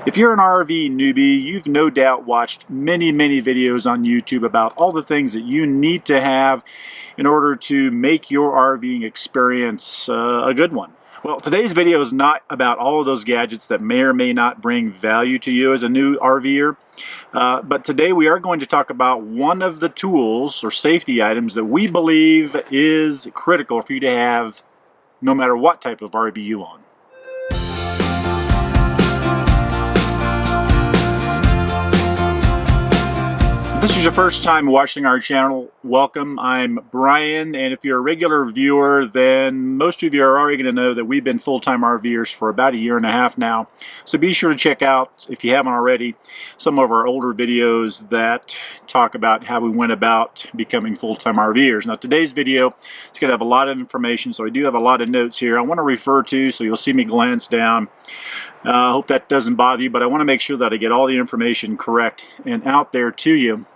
If you're an RV newbie, you've no doubt watched many videos on YouTube about all the things that you need to have in order to make your RVing experience a good one. Well, today's video is not about all of those gadgets that may or may not bring value to you as a new RVer, but today we are going to talk about one of the tools or safety items that we believe is critical for you to have no matter what type of RV you own. If this is your first time watching our channel, welcome. I'm Brian, and if you're a regular viewer, then most of you are already going to know that we've been full-time RVers for about a year and a half now. So be sure to check out, if you haven't already, some of our older videos that talk about how we went about becoming full-time RVers. Now today's video is going to have a lot of information, so I do have a lot of notes here I want to refer to, so you'll see me glance down. I hope that doesn't bother you, but I want to make sure that I get all the information correct and out there to you.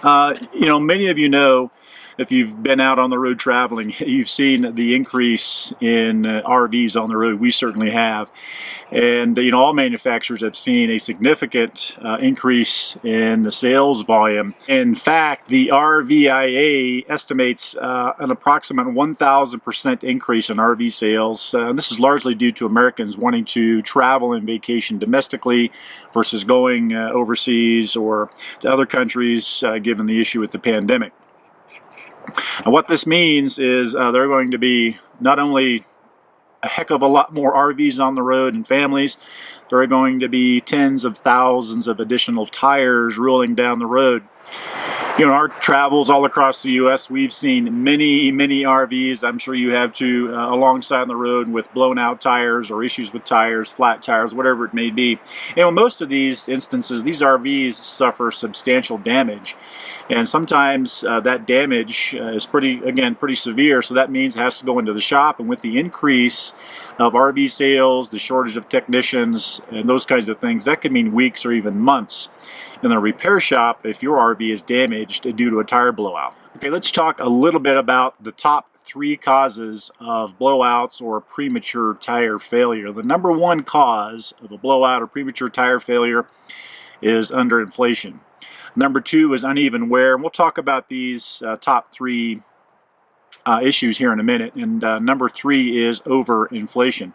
Many of you know, if you've been out on the road traveling, you've seen the increase in RVs on the road. We certainly have. And, all manufacturers have seen a significant increase in the sales volume. In fact, the RVIA estimates an approximate 1,000% increase in RV sales. This is largely due to Americans wanting to travel and vacation domestically versus going overseas or to other countries, given the issue with the pandemic. And what this means is there are going to be not only a heck of a lot more RVs on the road and families, there are going to be tens of thousands of additional tires rolling down the road. In our travels all across the U.S., we've seen many RVs, I'm sure you have too, alongside the road with blown out tires or issues with tires, flat tires, whatever it may be. And in most of these instances, these RVs suffer substantial damage. And sometimes that damage is pretty severe, so that means it has to go into the shop. And with the increase of RV sales, the shortage of technicians, and those kinds of things, that could mean weeks or even months in the repair shop if your RV is damaged due to a tire blowout. Okay, let's talk a little bit about the top 3 causes of blowouts or premature tire failure. The number 1 cause of a blowout or premature tire failure is underinflation. Number 2 is uneven wear, and we'll talk about these top 3 issues here in a minute. And number 3 is overinflation.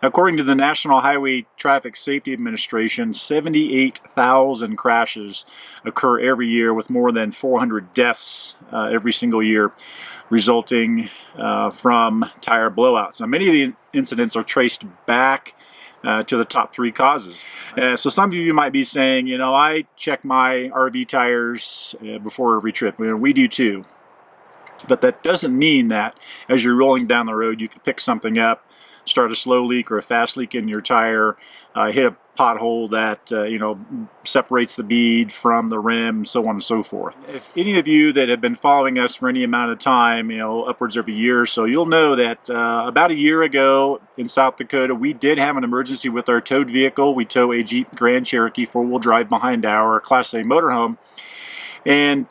According to the National Highway Traffic Safety Administration, 78,000 crashes occur every year, with more than 400 deaths every single year resulting from tire blowouts. Now, many of the incidents are traced back to the top 3 causes. So some of you might be saying, I check my RV tires before every trip. We do too. But that doesn't mean that as you're rolling down the road, you can pick something up, start a slow leak or a fast leak in your tire, hit a pothole that separates the bead from the rim, so on and so forth. If any of you that have been following us for any amount of time, upwards of a year or so, you'll know that about a year ago in South Dakota, we did have an emergency with our towed vehicle. We tow a Jeep Grand Cherokee 4-wheel drive behind our Class A motorhome. And,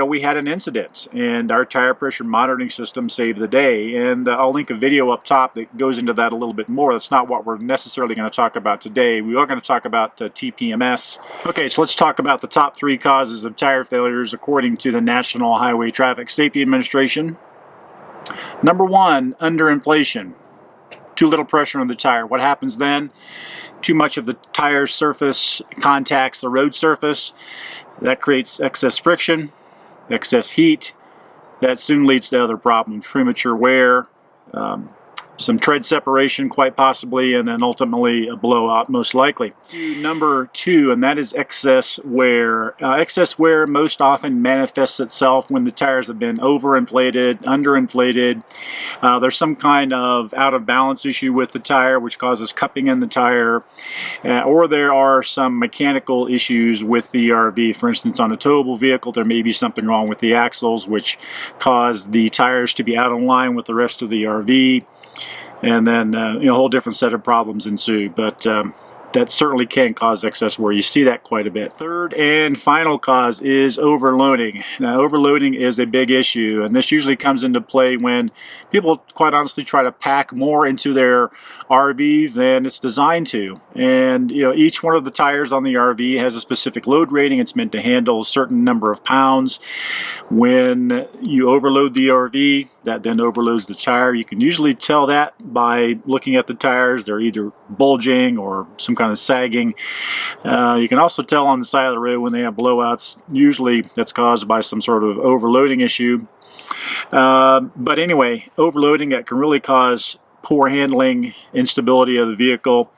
we had an incident, and our tire pressure monitoring system saved the day. And I'll link a video up top that goes into that a little bit more. That's not what we're necessarily going to talk about today. We are going to talk about TPMS. Okay, so let's talk about the top 3 causes of tire failures according to the National Highway Traffic Safety Administration. Number 1, underinflation. Too little pressure on the tire. What happens then? Too much of the tire surface contacts the road surface. That creates excess friction, excess heat. That soon leads to other problems, premature wear, some tread separation quite possibly, and then ultimately a blowout most likely. Number 2, and that is excess wear. Excess wear most often manifests itself when the tires have been overinflated, underinflated. There's some kind of out of balance issue with the tire which causes cupping in the tire, or there are some mechanical issues with the RV. For instance, on a towable vehicle there may be something wrong with the axles which cause the tires to be out of line with the rest of the RV. And then a whole different set of problems ensue. But that certainly can cause excess wear. You see that quite a bit. Third and final cause is overloading. Now, overloading is a big issue, and this usually comes into play when people, quite honestly, try to pack more into their RV than it's designed to. And each one of the tires on the RV has a specific load rating. It's meant to handle a certain number of pounds. When you overload the RV, that then overloads the tire. You can usually tell that by looking at the tires. They're either bulging or some kind of sagging. You can also tell on the side of the road when they have blowouts. Usually that's caused by some sort of overloading issue. But anyway, overloading, that can really cause poor handling, instability of the vehicle.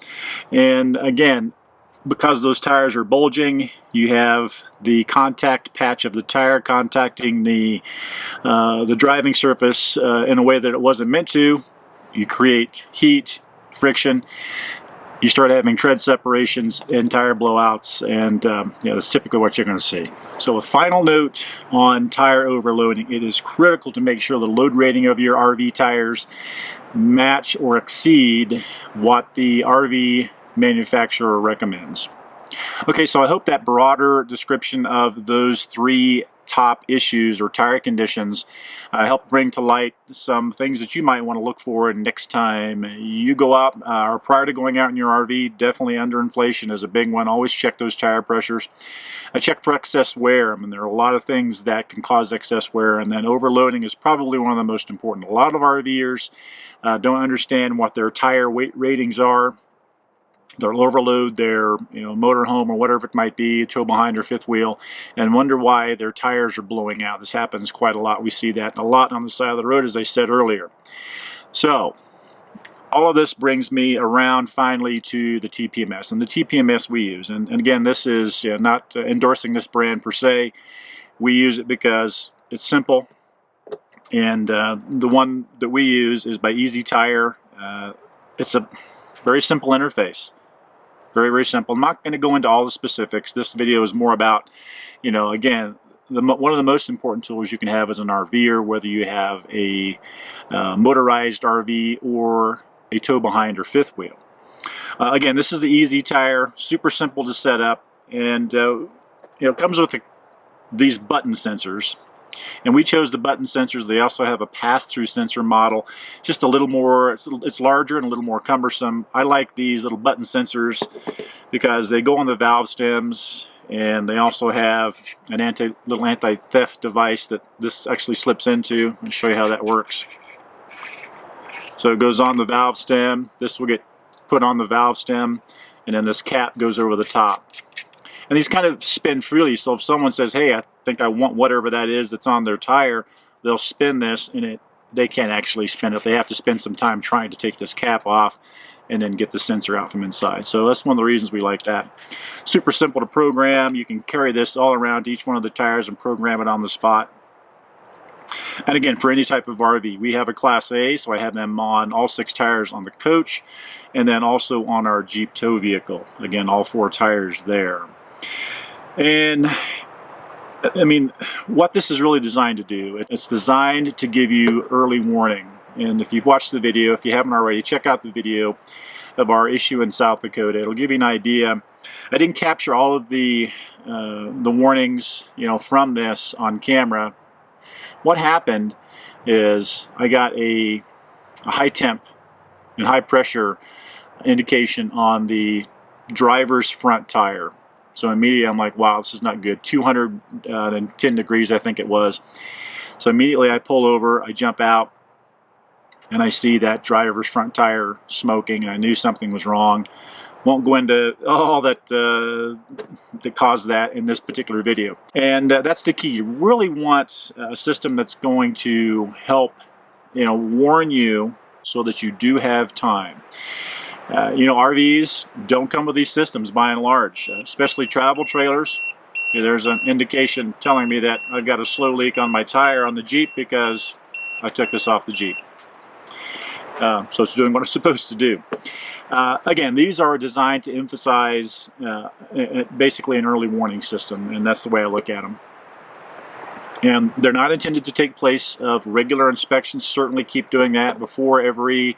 And again, because those tires are bulging, you have the contact patch of the tire contacting the driving surface in a way that it wasn't meant to. You create heat, friction. You start having tread separations and tire blowouts, and that's typically what you're going to see. So a final note on tire overloading: it is critical to make sure the load rating of your RV tires match or exceed what the RV manufacturer recommends. Okay, so I hope that broader description of those three top issues or tire conditions help bring to light some things that you might want to look for next time you go out, or prior to going out in your RV. Definitely underinflation is a big one. Always check those tire pressures. Check for excess wear. I mean, there are a lot of things that can cause excess wear, and then overloading is probably one of the most important. A lot of RVers don't understand what their tire weight ratings are. They'll overload their motorhome or whatever it might be, tow behind or fifth wheel, and wonder why their tires are blowing out. This happens quite a lot. We see that a lot on the side of the road, as I said earlier. So all of this brings me around finally to the TPMS, and the TPMS we use. And again, this is not endorsing this brand per se. We use it because it's simple, and the one that we use is by Eezrv Tire. It's a very simple interface. Very, very simple. I'm not going to go into all the specifics. This video is more about, again, one of the most important tools you can have as an RVer, whether you have a motorized RV or a tow behind or fifth wheel. Again, this is the Eezrv Tire. Super simple to set up, and it comes with these button sensors. And we chose the button sensors. They also have a pass-through sensor model, just a little more, it's larger and a little more cumbersome. I like these little button sensors because they go on the valve stems, and they also have an little anti-theft device that this actually slips into. I'll show you how that works. So it goes on the valve stem. This will get put on the valve stem, and then this cap goes over the top. And these kind of spin freely, so if someone says, hey, I think I want whatever that is that's on their tire, they'll spin this, and they can't actually spin it. They have to spend some time trying to take this cap off and then get the sensor out from inside. So that's one of the reasons we like that. Super simple to program. You can carry this all around each one of the tires and program it on the spot. And again, for any type of RV, we have a Class A, so I have them on all 6 tires on the coach, and then also on our Jeep tow vehicle. Again, all 4 tires there. And I mean, what this is really designed to do, it's designed to give you early warning. And if you've watched the video, if you haven't already, check out the video of our issue in South Dakota. It'll give you an idea. I didn't capture all of the warnings, from this on camera. What happened is I got a high temp and high pressure indication on the driver's front tire. So immediately I'm like, wow, this is not good. 210 degrees, I think it was. So immediately I pull over, I jump out, and I see that driver's front tire smoking, and I knew something was wrong. Won't go into all that caused that in this particular video. And that's the key. You really want a system that's going to help, warn you so that you do have time. RVs don't come with these systems by and large, especially travel trailers. There's an indication telling me that I've got a slow leak on my tire on the Jeep because I took this off the Jeep. So it's doing what it's supposed to do. Again, these are designed to emphasize basically an early warning system, and that's the way I look at them. And they're not intended to take place of regular inspections. Certainly keep doing that before every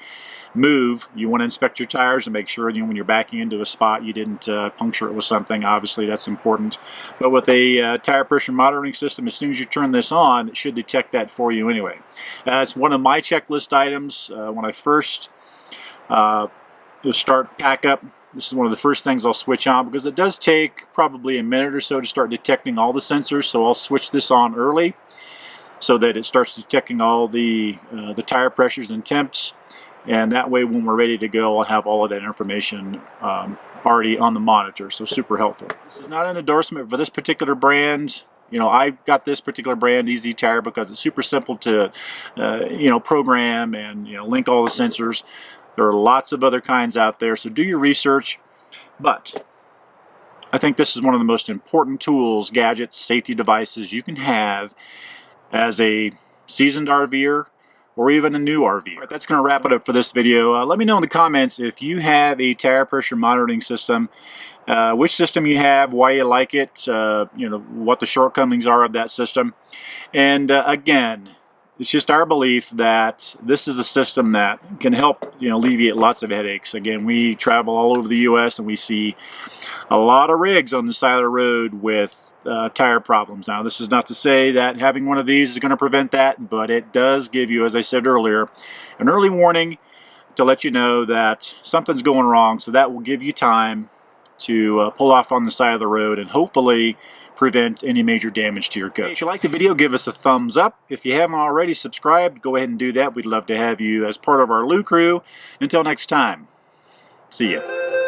move, you want to inspect your tires and make sure, you know, when you're backing into a spot you didn't puncture it with something. Obviously that's important. But with a tire pressure monitoring system, as soon as you turn this on, it should detect that for you anyway. It's one of my checklist items. When I first start pack up, this is one of the first things I'll switch on, because it does take probably a minute or so to start detecting all the sensors. So I'll switch this on early so that it starts detecting all the tire pressures and temps, and that way when we're ready to go I'll have all of that information already on the monitor. So super helpful. This is not an endorsement for this particular brand. You know, I got this particular brand, Eezrv Tire, because it's super simple to you know, program and, you know, link all the sensors. There are lots of other kinds out there, so do your research. But I think this is one of the most important tools, gadgets, safety devices you can have as a seasoned RVer or even a new RV. All right, that's going to wrap it up for this video. Let me know in the comments if you have a tire pressure monitoring system, which system you have, why you like it, you know, what the shortcomings are of that system. And again, it's just our belief that this is a system that can help, you know, alleviate lots of headaches. Again, we travel all over the U.S. and we see a lot of rigs on the side of the road with tire problems. Now, this is not to say that having one of these is going to prevent that, but it does give you, as I said earlier, an early warning to let you know that something's going wrong. So that will give you time to pull off on the side of the road and hopefully prevent any major damage to your coach. If you like the video, give us a thumbs up. If you haven't already subscribed, go ahead and do that. We'd love to have you as part of our Lou crew. Until next time, see ya.